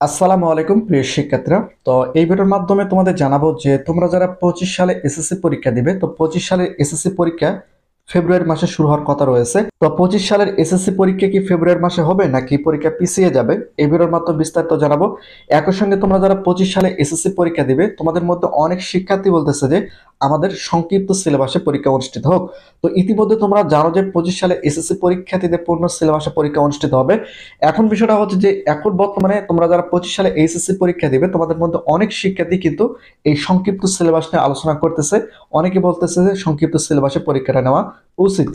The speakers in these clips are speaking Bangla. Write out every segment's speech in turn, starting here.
আসসালামু আলাইকুম প্রিয় শিক্ষার্থীরা। তো এই ভিডিওর মাধ্যমে তোমাদের জানাবো যে তোমরা যারা 25 সালে এসএসসি পরীক্ষা দিবে, তো 25 সালের এসএসসি পরীক্ষা ফেব্রুয়ারি মাসে শুরু হওয়ার কথা রয়েছে। তো 25 সালের এসএসসি পরীক্ষা কি ফেব্রুয়ারি মাসে হবে নাকি পরীক্ষা পিছিয়ে যাবে, এই ভিডিওর মাধ্যমে বিস্তারিত জানাবো। একই সঙ্গে তোমরা যারা 25 সালে এসএসসি পরীক্ষা দিবে, তোমাদের মধ্যে অনেক শিক্ষার্থী বলতেছে যে আমাদের সংক্ষিপ্ত সিলেবাসে পরীক্ষা অনুষ্ঠিত হোক। তো ইতিমধ্যে তোমরা জানো যে 25 সালে এসএসসি পরীক্ষার্থীদের পূর্ণ সিলেবাসে পরীক্ষা অনুষ্ঠিত হবে। এখন বিষয়টা হচ্ছে যে এখন বর্তমানে তোমরা যারা 25 সালে এইচএসসি পরীক্ষা দিবে, তোমাদের মধ্যে অনেক শিক্ষার্থী কিন্তু এই সংক্ষিপ্ত সিলেবাস নিয়ে আলোচনা করতেছে। অনেকে বলতেছে যে সংক্ষিপ্ত সিলেবাসে পরীক্ষাটা নেওয়া উচিত।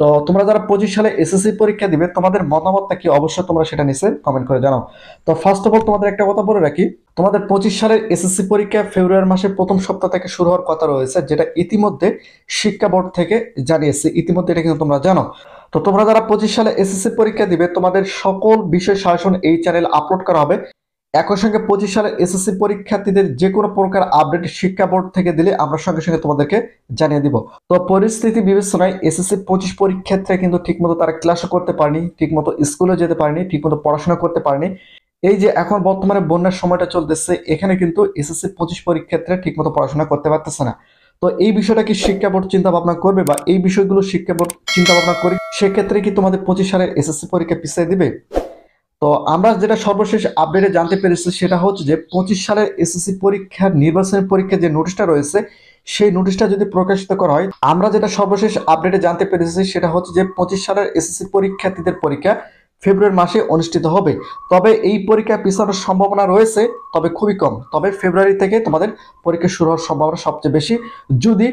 তো তোমরা যারা 25 সালে এসএসসি পরীক্ষা দিবে, তোমাদের মতামতটা কি অবশ্যই তোমরা সেটা নিচে কমেন্ট করে জানাও। তো ফার্স্ট অফ অল তোমাদের একটা কথা বলে রাখি, তোমাদের 25 সালের এসএসসি পরীক্ষা ফেব্রুয়ারি মাসের প্রথম সপ্তাহ থেকে শুরু হওয়ার কথা রয়েছে, যেটা ইতিমধ্যে শিক্ষা বোর্ড থেকে জানিয়েছে। ইতিমধ্যে এটা কিন্তু তোমরা জানো। তো তোমরা যারা 25 সালে এসএসসি পরীক্ষা দিবে, তোমাদের সকল বিষয় সাজেশন এই চ্যানেলে আপলোড করা হবে। একই সঙ্গে 25 সালের এসএসসি পরীক্ষার্থীদের যে কোনো প্রকার আপডেট শিক্ষা বোর্ড থেকে দিলে আমরা সঙ্গে সঙ্গে তোমাদেরকে জানিয়ে দিব। তো পরিস্থিতি বিবেচনায় এসএসসি 25 পরীক্ষার্থীরা কিন্তু ঠিকমতো তারা ক্লাসও করতে পারেনি, ঠিকমতো স্কুলে যেতে পারেনি, ঠিকমতো পড়াশোনা করতে পারেনি। এই যে এখন বর্তমানে বন্যার সময়টা চলতেছে, এখানে কিন্তু এসএসসি 25 পরীক্ষার্থীরা ঠিকমতো পড়াশোনা করতে পারতেছে না। তো এই বিষয়টা কি শিক্ষা বোর্ড চিন্তা ভাবনা করবে, বা এই বিষয়গুলো শিক্ষা বোর্ড চিন্তা ভাবনা করে সেক্ষেত্রে কি তোমাদের 25 সালের এসএসসি পরীক্ষা পিছিয়ে দিবে? তো আমরা যেটা সর্বশেষ আপডেটে জানতে পেরেছি সেটা হচ্ছে যে 25 সালের এসএসসি পরীক্ষার নির্বাচনী পরীক্ষার যে নোটিশটা রয়েছে, সেই নোটিশটা যদি প্রকাশিত করা হয়, আমরা যেটা সর্বশেষ আপডেটে জানতে পেরেছি সেটা হচ্ছে যে 25 সালের এসএসসি পরীক্ষার্থীদের পরীক্ষা ফেব্রুয়ারি মাসে অনুষ্ঠিত হবে। তবে এই পরীক্ষা পিছানোর সম্ভাবনা রয়েছে, তবে খুবই কম। তবে ফেব্রুয়ারি থেকে তোমাদের পরীক্ষা শুরু হওয়ার সম্ভাবনা সবচেয়ে বেশি, যদি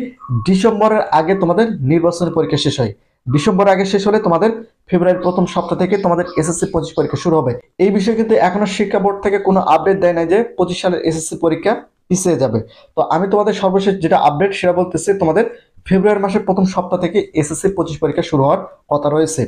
ডিসেম্বরের আগে তোমাদের নির্বাচনী পরীক্ষা শেষ হয়। ডিসেম্বর আগে শেষ হলে তোমাদের ফেব্রুয়ারির প্রথম সপ্তাহ থেকে তোমাদের এসএসসি 25 পরীক্ষা শুরু হবে। এই বিষয়ে কিন্তু এখনো শিক্ষা বোর্ড থেকে কোনো আপডেট দেয় নাই যে 25 সালের এসএসসি পরীক্ষা পিছিয়ে যাবে। তো আমি তোমাদের সর্বশেষ যেটা আপডেট সেটা বলতেছি, তোমাদের ফেব্রুয়ারি মাসের প্রথম সপ্তাহ থেকে এসএসসি 25 পরীক্ষা শুরু হওয়ার কথা রয়েছে।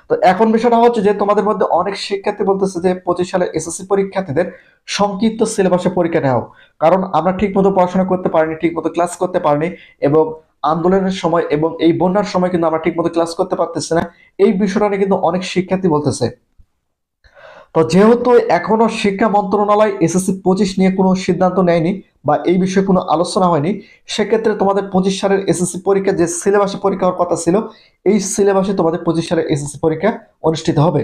তো এখন বিষয়টা হচ্ছে যে তোমাদের মধ্যে অনেক শিক্ষার্থী বলতেছে যে 25 সালের এসএসসি পরীক্ষার্থীদের সংক্ষিপ্ত সিলেবাসে পরীক্ষা নেওয়া, কারণ আমরা ঠিক মতো পড়াশোনা করতে পারিনি, ঠিক মতো ক্লাস করতে পারিনি, এবং আন্দোলনের সময় এবং এই বন্যার সময় কিন্তু আমরা ঠিক মতো ক্লাস করতে পারতেছি না। এই বিষয়টা নিয়ে কিন্তু অনেক শিক্ষার্থী বলতেছে। তো যেহেতু এখনো শিক্ষা মন্ত্রণালয় এসএসসি 25 নিয়ে কোনো সিদ্ধান্ত নেয়নি, বা এই বিষয়ে কোনো আলোচনা হয়নি, সেক্ষেত্রে তোমাদের 25 সালের এসএসসি পরীক্ষা যে সিলেবাসে পরীক্ষা হওয়ার কথা ছিল, এই সিলেবাসে তোমাদের 25 সালের এসএসসি পরীক্ষা অনুষ্ঠিত হবে।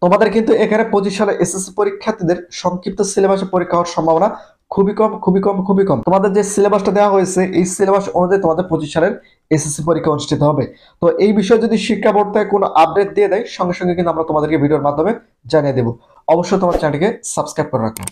তোমাদের কিন্তু এখানে 25 সালে এসএসসি পরীক্ষার্থীদের সংক্ষিপ্ত সিলেবাসে পরীক্ষা হওয়ার সম্ভাবনা খুবই কম, খুবই কম, খুবই কম। তোমাদের যে সিলেবাসটা দেওয়া হয়েছে, এই সিলেবাস অনুযায়ী তোমাদের 25 সালের এসএসসি পরীক্ষা অনুষ্ঠিত হবে। তো এই বিষয়ে যদি শিক্ষা বোর্ড থেকে কোনো আপডেট দিয়ে দেয়, সঙ্গে সঙ্গে কিন্তু আমরা তোমাদেরকে ভিডিওর মাধ্যমে জানিয়ে দেবো। অবশ্যই তোমার চ্যানেলটিকে সাবস্ক্রাইব করে রাখো।